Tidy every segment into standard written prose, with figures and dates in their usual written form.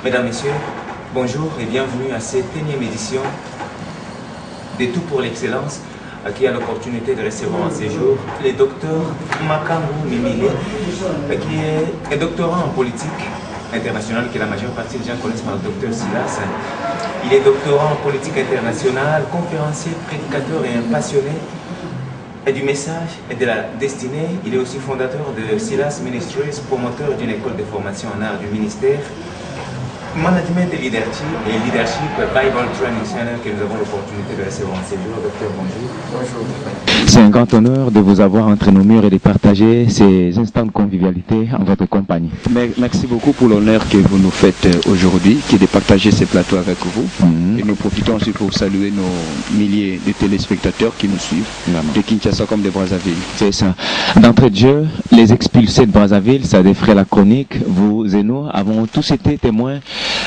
Mesdames, Messieurs, bonjour et bienvenue à cette énième édition de Tout pour l'excellence, qui a l'opportunité de recevoir en séjour le docteur Makambu Mimile, qui est un doctorant en politique internationale que la majeure partie des gens connaissent par le docteur Silas. Il est doctorant en politique internationale, conférencier, prédicateur et un passionné du message et de la destinée. Il est aussi fondateur de Silas Ministries, promoteur d'une école de formation en art du ministère, Management de Leadership et Leadership Bible Training Center que nous avons l'opportunité de recevoir en séjour. Docteur, bonjour. Bonjour. C'est un grand honneur de vous avoir entre nos murs et de partager ces instants de convivialité en votre compagnie. Merci beaucoup pour l'honneur que vous nous faites aujourd'hui, qui est de partager ces plateaux avec vous. Et nous profitons aussi pour saluer nos milliers de téléspectateurs qui nous suivent, de Kinshasa comme de Brazzaville. C'est ça. D'entrée de jeu, les expulsés de Brazzaville, ça défraie la chronique. Vous et nous avons tous été témoins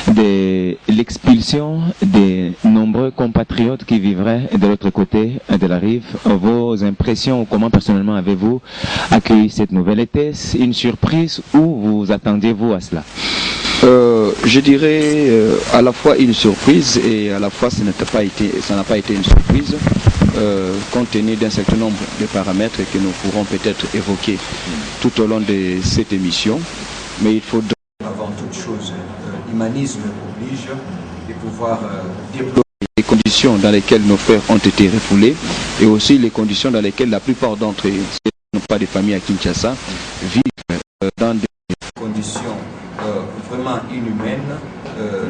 de l'expulsion des nombreux compatriotes qui vivraient de l'autre côté de la rive. Vos impressions, comment personnellement avez-vous accueilli cette nouvelle? Était-ce une surprise ou vous attendiez-vous à cela? Je dirais à la fois une surprise et à la fois ça n'a pas été une surprise, compte tenu d'un certain nombre de paramètres que nous pourrons peut-être évoquer tout au long de cette émission. Mais il faudra avant toute chose, l'humanisme oblige de pouvoir déployer les conditions dans lesquelles nos frères ont été refoulés et aussi les conditions dans lesquelles la plupart d'entre eux, qui n'ont pas de famille à Kinshasa, vivent dans des conditions vraiment inhumaines.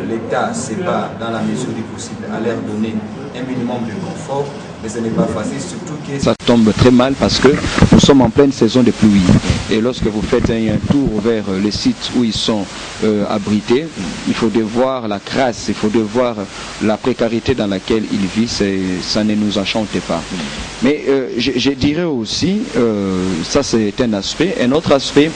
L'État se bat dans la mesure du possible à leur donner un minimum de confort, mais ce n'est pas facile, surtout que ça tombe très mal parce que nous sommes en pleine saison de pluie. Et lorsque vous faites un tour vers les sites où ils sont abrités, il faut voir la crasse, il faut voir la précarité dans laquelle ils vivent, ça ne nous enchante pas. Mais je dirais aussi, ça c'est un aspect. Un autre aspect,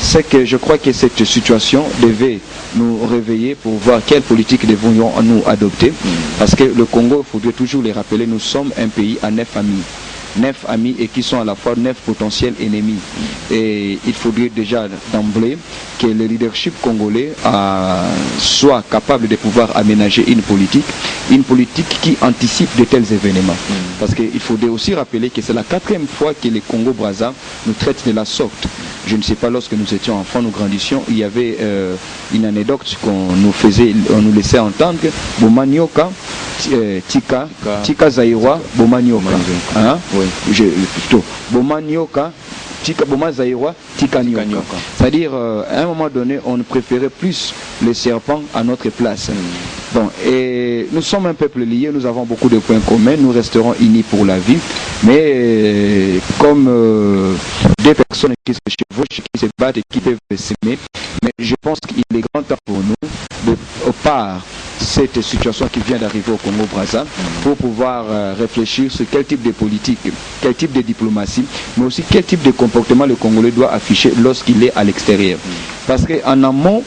c'est que je crois que cette situation devait nous réveiller pour voir quelle politique devons nous adopter. Parce que le Congo, il faudrait toujours les rappeler, nous sommes un pays à 9 amis. 9 amis et qui sont à la fois 9 potentiels ennemis. Et il faudrait déjà d'emblée que le leadership congolais soit capable de pouvoir aménager une politique qui anticipe de tels événements. Parce qu'il faudrait aussi rappeler que c'est la 4e fois que le Congo-Brazza nous traite de la sorte. Je ne sais pas, lorsque nous étions enfants, nous grandissions, il y avait une anecdote qu'on nous laissait entendre. Bomanioka, Tika Zaïwa, Bomanioka. Hein? Oui. Plutôt. Bomanioka, Boma Zaïwa, Tika Nyoka. C'est-à-dire, à un moment donné, on préférait plus les serpents à notre place. Bon, et nous sommes un peuple lié, nous avons beaucoup de points communs, nous resterons unis pour la vie, mais comme des personnes qui se chevauchent, qui se battent et qui peuvent s'aimer, mais je pense qu'il est grand temps pour nous, par cette situation qui vient d'arriver au Congo-Brazza, pour pouvoir réfléchir sur quel type de politique, quel type de diplomatie, mais aussi quel type de comportement le Congolais doit afficher lorsqu'il est à l'extérieur. Parce qu'en amont,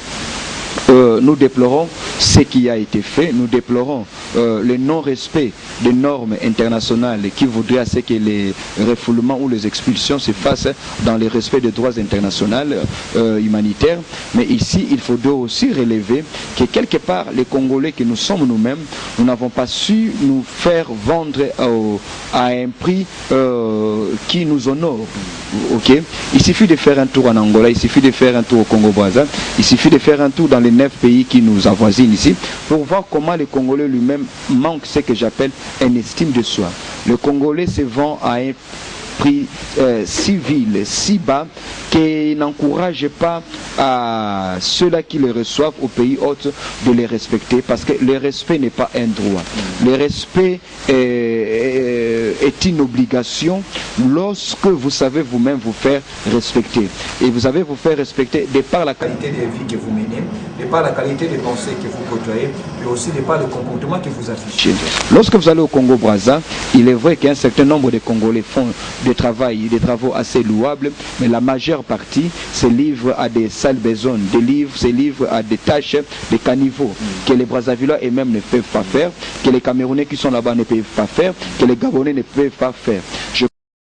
nous déplorons ce qui a été fait, nous déplorons le non-respect des normes internationales qui voudraient à ce que les refoulements ou les expulsions se fassent dans le respect des droits internationaux humanitaires. Mais ici, il faudrait aussi relever que quelque part, les Congolais que nous sommes nous-mêmes, nous n'avons pas su nous faire vendre à un prix qui nous honore. Okay? Il suffit de faire un tour en Angola, il suffit de faire un tour au Congo-Brazza, il suffit de faire un tour dans les 9 pays qui nous avoisinent ici pour voir comment le Congolais lui-même manque ce que j'appelle une estime de soi. Le Congolais se vend à un prix si vil, si bas, qu'il n'encourage pas à ceux-là qui le reçoivent au pays hôte de les respecter, parce que le respect n'est pas un droit. Le respect est une obligation lorsque vous savez vous-même vous faire respecter. Et vous savez vous faire respecter de par la qualité de vie que vous menez, de par la qualité des pensées que vous côtoyez, mais aussi de par le comportement que vous affichez. Lorsque vous allez au Congo-Brazza, il est vrai qu'un certain nombre de Congolais font des travaux assez louables, mais la majeure partie se livre à des sales besognes, se livre à des tâches de caniveaux que les Brazzavillois eux-mêmes ne peuvent pas faire, que les Camerounais qui sont là-bas ne peuvent pas faire, que les Gabonais ne peuvent pas faire. Je